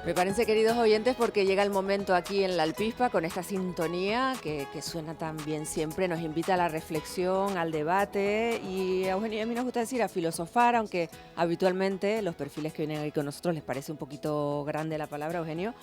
Prepárense, queridos oyentes, porque llega el momento aquí en La Alpispa con esta sintonía que suena tan bien siempre. Nos invita a la reflexión, al debate y a Eugenio y a mí nos gusta decir a filosofar, aunque habitualmente los perfiles que vienen aquí con nosotros les parece un poquito grande la palabra, Eugenio.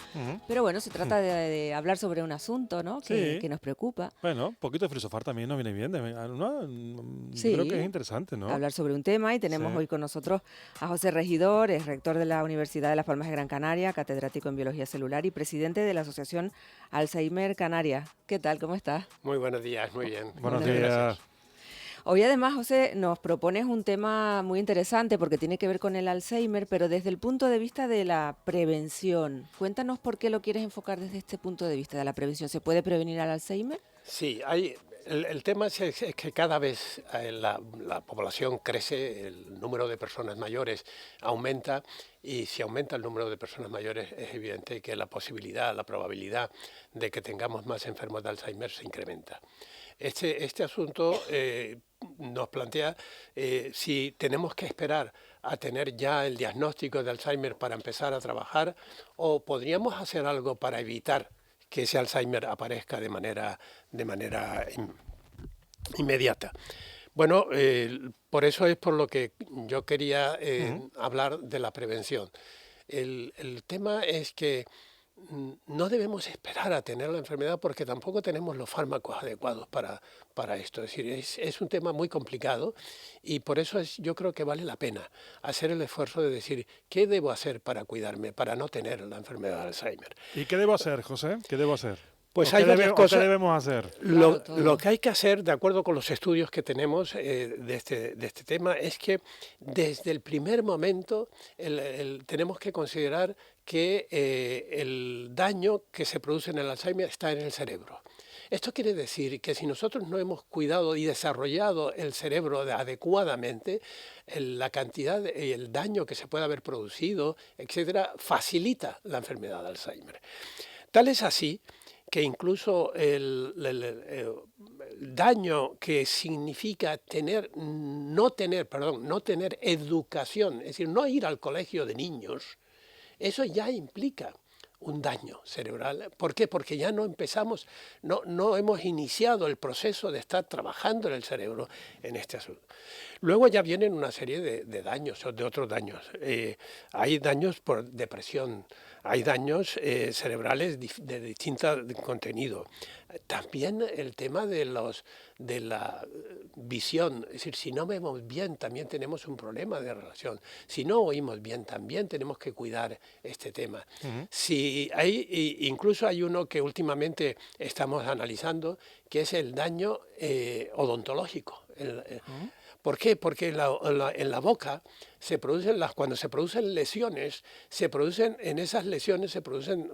Pero bueno, se trata de hablar sobre un asunto, ¿no? Sí, que nos preocupa. bueno, un poquito de filosofar también nos viene bien. Yo creo que es Sí, interesante, ¿no? hablar sobre un tema y Sí. tenemos hoy con nosotros a José Regidor, es rector de la Universidad de Las Palmas de Gran Canaria, catedrático en Biología Celular y presidente de la Asociación Alzheimer Canaria. ¿Qué tal? ¿Cómo estás? Muy buenos días, muy bien. Buenos Buenos Muchas días. días. gracias. Hoy además, José, nos propones un tema muy interesante porque tiene que ver con el Alzheimer, pero desde el punto de vista de la prevención. Cuéntanos por qué lo quieres enfocar desde este punto de vista de la prevención. ¿Se puede prevenir al Alzheimer? Sí, el tema es que cada vez la población crece, el número de personas mayores aumenta y si aumenta el número de personas mayores es evidente que la posibilidad, la probabilidad de que tengamos más enfermos de Alzheimer se incrementa. Este asunto nos plantea si tenemos que esperar a tener ya el diagnóstico de Alzheimer para empezar a trabajar o podríamos hacer algo para evitar que ese Alzheimer aparezca de manera inmediata. Bueno, por eso es por lo que yo quería hablar de la prevención. El tema es que no debemos esperar a tener la enfermedad porque tampoco tenemos los fármacos adecuados para esto. Es decir, es un tema muy complicado y por eso yo creo que vale la pena hacer el esfuerzo de decir qué debo hacer para cuidarme, para no tener la enfermedad de Alzheimer. ¿Y qué debo hacer, José? ¿Qué debo hacer? Pues ¿O hay qué, varias o qué cosas. debemos hacer? Claro, Lo todo. que hay que hacer, de acuerdo con los estudios que tenemos de este tema, es que desde el primer momento tenemos que considerar que el daño que se produce en el Alzheimer está en el cerebro. Esto quiere decir que si nosotros no hemos cuidado y desarrollado el cerebro adecuadamente, la cantidad y el daño que se puede haber producido, etcétera, facilita la enfermedad de Alzheimer. Tal es así que incluso el daño que significa no tener educación, es decir, no ir al colegio de niños, eso ya implica un daño cerebral. ¿Por qué? Porque ya no hemos iniciado el proceso de estar trabajando en el cerebro en este asunto. Luego ya vienen una serie de daños, de otros daños. Hay daños por depresión, hay daños cerebrales de distinto contenido. También el tema de la visión, es decir, si no vemos bien también tenemos un problema de relación. Si no oímos bien también tenemos que cuidar este tema. Incluso hay uno que últimamente estamos analizando, que es el daño odontológico. ¿Por qué? Porque en la boca cuando se producen lesiones, en esas lesiones se producen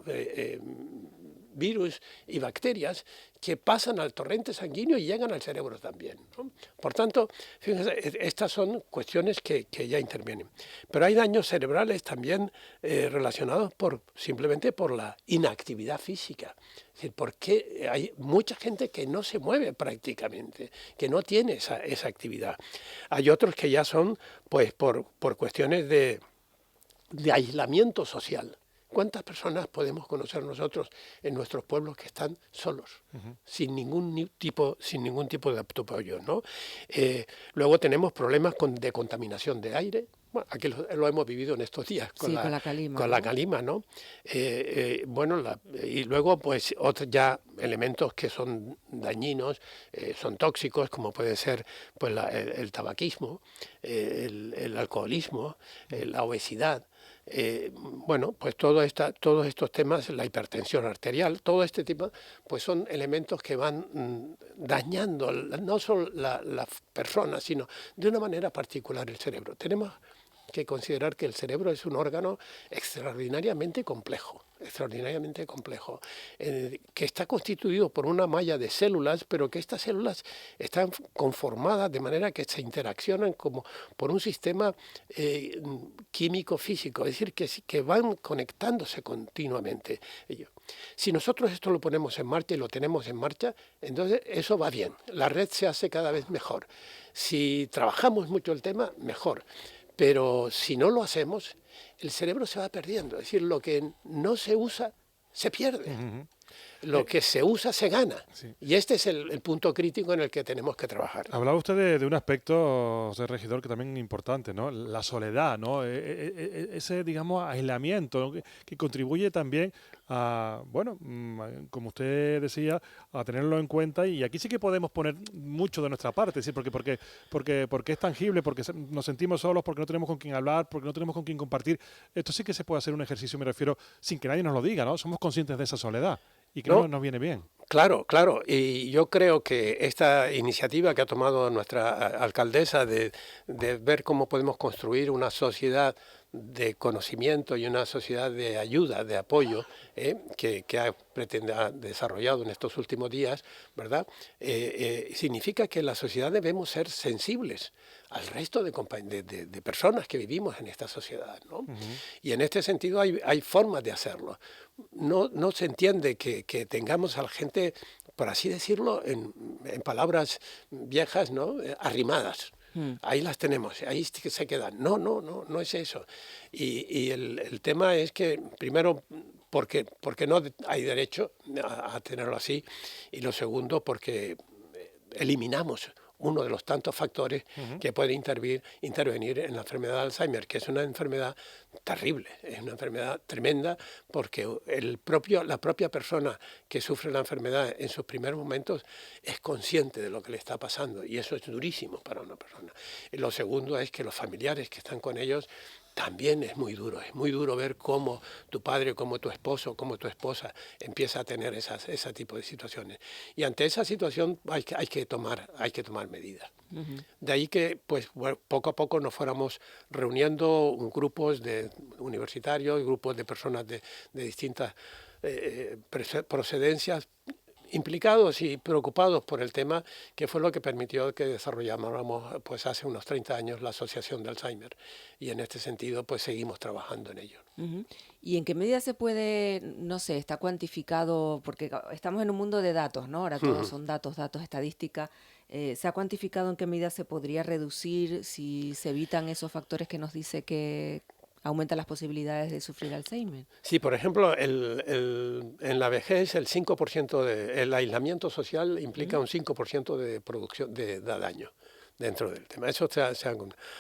virus y bacterias que pasan al torrente sanguíneo y llegan al cerebro también, ¿no? Por tanto, fíjense, estas son cuestiones que ya intervienen. Pero hay daños cerebrales también relacionados simplemente por la inactividad física. Es decir, porque hay mucha gente que no se mueve prácticamente, que no tiene esa actividad. Hay otros que ya son pues por cuestiones de aislamiento social. ¿Cuántas personas podemos conocer nosotros en nuestros pueblos que están solos, sin ningún tipo de apoyo, ¿no? Luego tenemos problemas de contaminación de aire. Bueno, aquí lo hemos vivido en estos días Sí, con la calima. con la calima, ¿no? Y luego pues otros ya elementos que son dañinos, son tóxicos, como puede ser pues el tabaquismo, el alcoholismo, la obesidad. Pues todos estos temas, la hipertensión arterial, todo este tipo, pues son elementos que van dañando no solo la persona, sino de una manera particular el cerebro. Tenemos que considerar que el cerebro es un órgano extraordinariamente complejo, que está constituido por una malla de células, pero que estas células están conformadas de manera que se interaccionan como por un sistema químico-físico, es decir, que van conectándose continuamente. Si nosotros esto lo ponemos en marcha y lo tenemos en marcha, entonces eso va bien, la red se hace cada vez mejor. Si trabajamos mucho el tema, mejor. pero si no lo hacemos, el cerebro se va perdiendo. Es decir, lo que no se usa, se pierde. Ujú. Lo que se usa, se gana. Sí. Y este es el punto crítico en el que tenemos que trabajar. Hablaba usted de un aspecto, José Regidor, que también es importante, ¿no? La soledad, ¿no? Ese, digamos, aislamiento, ¿no? Que contribuye también a, bueno, como usted decía, a tenerlo en cuenta. Y aquí sí que podemos poner mucho de nuestra parte, ¿sí? Porque es tangible, porque nos sentimos solos, porque no tenemos con quién hablar, porque no tenemos con quién compartir. Esto sí que se puede hacer un ejercicio, me refiero, sin que nadie nos lo diga, ¿no? Somos conscientes de esa soledad y que no nos viene bien. Claro, claro. Y yo creo que esta iniciativa que ha tomado nuestra alcaldesa de ver cómo podemos construir una sociedad de conocimiento y una sociedad de ayuda, de apoyo, que ha desarrollado en estos últimos días, ¿verdad? Significa que la sociedad debemos ser sensibles al resto de personas que vivimos en esta sociedad, ¿no? Y en este sentido hay formas de hacerlo. No se entiende que tengamos a la gente, por así decirlo, en palabras viejas, ¿no? Arrimadas. Ahí las tenemos, ahí se quedan. No es eso. Y el tema es que, primero, porque no hay derecho a tenerlo así, y lo segundo, porque eliminamos uno de los tantos factores que puede intervenir en la enfermedad de Alzheimer, que es una enfermedad terrible, es una enfermedad tremenda, porque la propia persona que sufre la enfermedad en sus primeros momentos es consciente de lo que le está pasando, y eso es durísimo para una persona. Y lo segundo es que los familiares que están con ellos también es muy duro ver cómo tu padre, cómo tu esposo, cómo tu esposa empieza a tener ese tipo de situaciones. Y ante esa situación hay que tomar medidas. De ahí que pues, bueno, poco a poco nos fuéramos reuniendo grupos de universitarios, grupos de personas de distintas procedencias, implicados y preocupados por el tema, que fue lo que permitió que desarrolláramos pues hace unos 30 años la Asociación de Alzheimer, y en este sentido pues seguimos trabajando en ello. ¿Y en qué medida se puede, no sé, está cuantificado, porque estamos en un mundo de datos, ¿no? Ahora todos son datos, estadística. ¿Se ha cuantificado en qué medida se podría reducir si se evitan esos factores que nos dice que aumenta las posibilidades de sufrir Alzheimer? Sí, por ejemplo, en la vejez el 5% el aislamiento social implica un 5% de producción de daño dentro del tema. Eso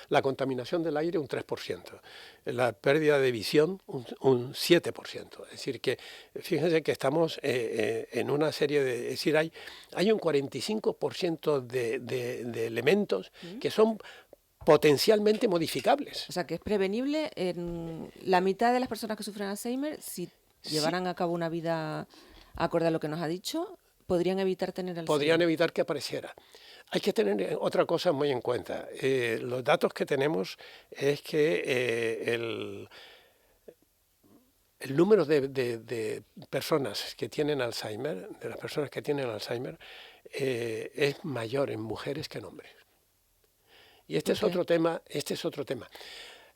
la contaminación del aire un 3%, la pérdida de visión un 7%. Es decir, que fíjense que estamos en una serie de... Es decir, hay un 45% de elementos que son potencialmente modificables. O sea, que es prevenible en la mitad de las personas que sufren Alzheimer, si llevaran a cabo una vida acorde a lo que nos ha dicho, podrían evitar tener Alzheimer. Podrían evitar que apareciera. Hay que tener otra cosa muy en cuenta. Los datos que tenemos es que el número de personas que tienen Alzheimer, de las personas que tienen Alzheimer, es mayor en mujeres que en hombres. Y este es otro tema.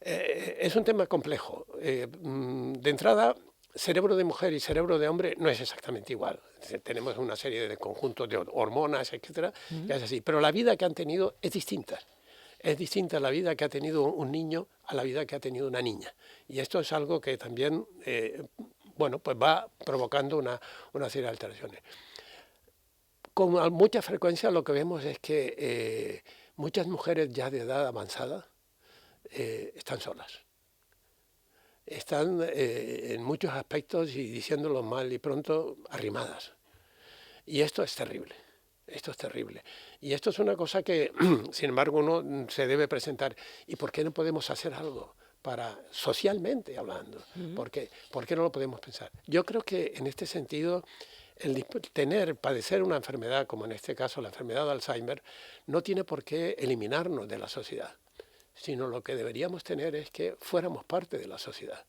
Es un tema complejo. De entrada, cerebro de mujer y cerebro de hombre no es exactamente igual. Tenemos una serie de conjuntos de hormonas, etcétera, que es así. Pero la vida que han tenido es distinta. Es distinta la vida que ha tenido un niño a la vida que ha tenido una niña. Y esto es algo que también pues va provocando una serie de alteraciones. Con mucha frecuencia lo que vemos es que muchas mujeres ya de edad avanzada están solas. Están en muchos aspectos, y diciéndolo mal y pronto, arrimadas. Y esto es terrible. Y esto es una cosa que, sin embargo, uno se debe presentar. ¿Y por qué no podemos hacer algo para, socialmente hablando? ¿Por qué no lo podemos pensar? Yo creo que en este sentido, padecer una enfermedad, como en este caso la enfermedad de Alzheimer, no tiene por qué eliminarnos de la sociedad, sino lo que deberíamos tener es que fuéramos parte de la sociedad.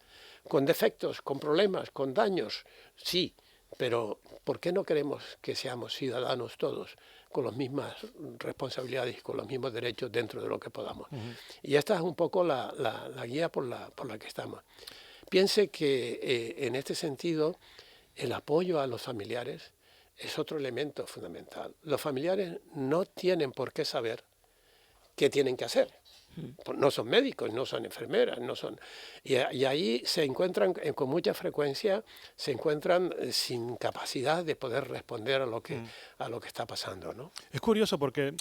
Con defectos, con problemas, con daños, sí, pero ¿por qué no queremos que seamos ciudadanos todos, con las mismas responsabilidades y con los mismos derechos dentro de lo que podamos? Y esta es un poco la guía por la que estamos. Piense que en este sentido el apoyo a los familiares es otro elemento fundamental. Los familiares no tienen por qué saber qué tienen que hacer. Pues no son médicos, no son enfermeras, no son... Y ahí se encuentran, con mucha frecuencia, se encuentran sin capacidad de poder responder a lo que está pasando, ¿no? Es curioso porque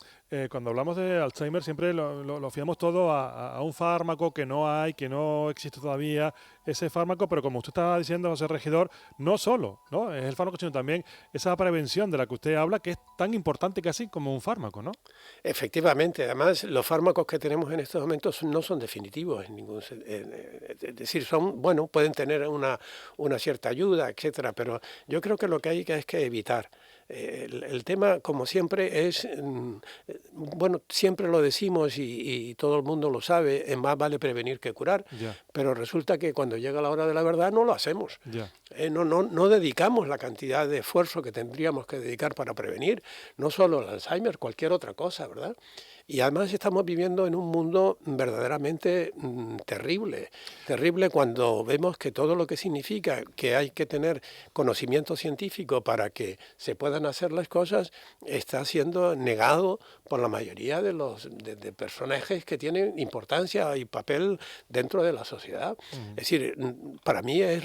cuando hablamos de Alzheimer siempre lo fiamos todo a un fármaco que no hay, que no existe todavía ese fármaco, pero como usted estaba diciendo, José Regidor, no solo, ¿no?, es el fármaco, sino también esa prevención de la que usted habla, que es tan importante casi como un fármaco, ¿no? Efectivamente, además los fármacos que tenemos en estos momentos no son definitivos en ningún es decir, son, bueno, pueden tener una cierta ayuda, etcétera, pero yo creo que lo que hay que es que evitar. El tema, como siempre, es, bueno, siempre lo decimos y todo el mundo lo sabe, es más vale prevenir que curar, Ya, pero resulta que cuando llega la hora de la verdad no lo hacemos. ya. No dedicamos la cantidad de esfuerzo que tendríamos que dedicar para prevenir, no solo el Alzheimer, cualquier otra cosa, ¿verdad? Y además estamos viviendo en un mundo verdaderamente terrible, terrible cuando vemos que todo lo que significa que hay que tener conocimiento científico para que se puedan hacer las cosas está siendo negado por la mayoría de los de personajes que tienen importancia y papel dentro de la sociedad. Es decir, para mí es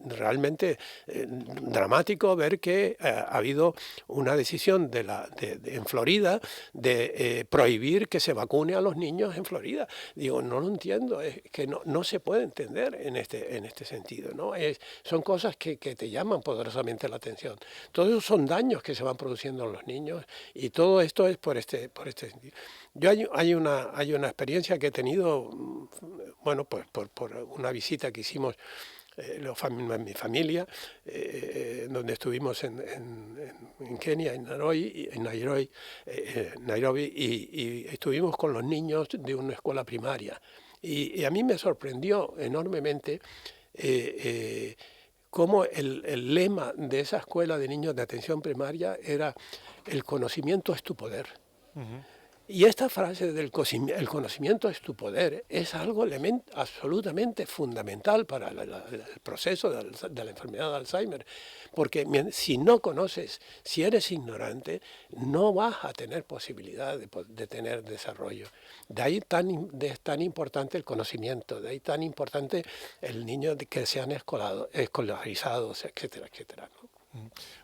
realmente dramático ver que ha habido una decisión en Florida de prohibir que se vacune a los niños en Florida. Digo, no lo entiendo, es que no se puede entender en este sentido, ¿no? Son cosas que te llaman poderosamente la atención. Todos esos son daños que se van produciendo en los niños y todo esto es por este sentido. Yo hay una experiencia que he tenido, bueno, pues por una visita que hicimos mi familia, donde estuvimos en Kenia, en Nairobi, y estuvimos con los niños de una escuela primaria. Y a mí me sorprendió enormemente cómo el lema de esa escuela de niños de atención primaria era "el conocimiento es tu poder". Y esta frase del el conocimiento es tu poder es algo absolutamente fundamental para el proceso de la enfermedad de Alzheimer, porque si no conoces, si eres ignorante, no vas a tener posibilidad de tener desarrollo. De ahí es tan importante el conocimiento, de ahí tan importante el niño que sean escolarizados, etcétera, etcétera, ¿no?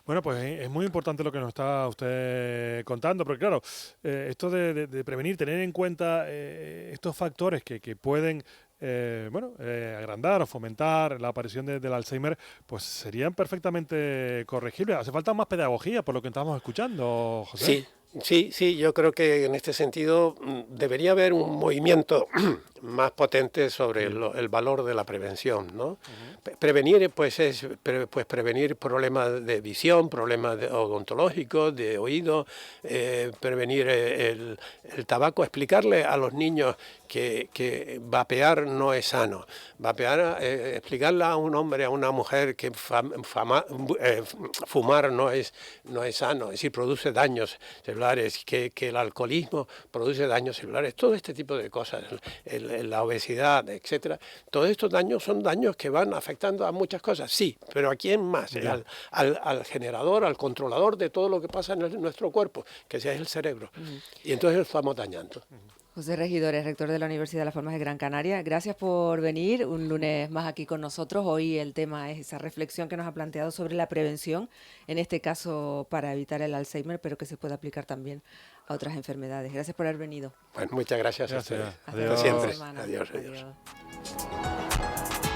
Bueno, pues es muy importante lo que nos está usted contando, porque claro, esto de prevenir, tener en cuenta estos factores que pueden agrandar o fomentar la aparición del Alzheimer, pues serían perfectamente corregibles. Hace falta más pedagogía, por lo que estamos escuchando, José. Sí, yo creo que en este sentido debería haber un movimiento más potente sobre el valor de la prevención, ¿no? Prevenir, pues es prevenir problemas de visión, problemas odontológicos, de oído, prevenir el tabaco, explicarle a los niños que vapear no es sano. Vapear, explicarle a un hombre, a una mujer que fumar no es sano, es decir, produce daños celulares, que el alcoholismo produce daños celulares, todo este tipo de cosas, la obesidad, etcétera. Todos estos daños son daños que van afectando a muchas cosas, sí, pero ¿a quién más? Al generador, al controlador de todo lo que pasa en nuestro cuerpo, que sea el cerebro. Y entonces lo estamos dañando. José Regidor es rector de la Universidad de Las Palmas de Gran Canaria. Gracias por venir un lunes más aquí con nosotros. Hoy el tema es esa reflexión que nos ha planteado sobre la prevención, en este caso para evitar el Alzheimer, pero que se puede aplicar también a otras enfermedades. Gracias por haber venido. Bueno, muchas gracias a ustedes. Adiós. Hasta siempre. Semana. Adiós.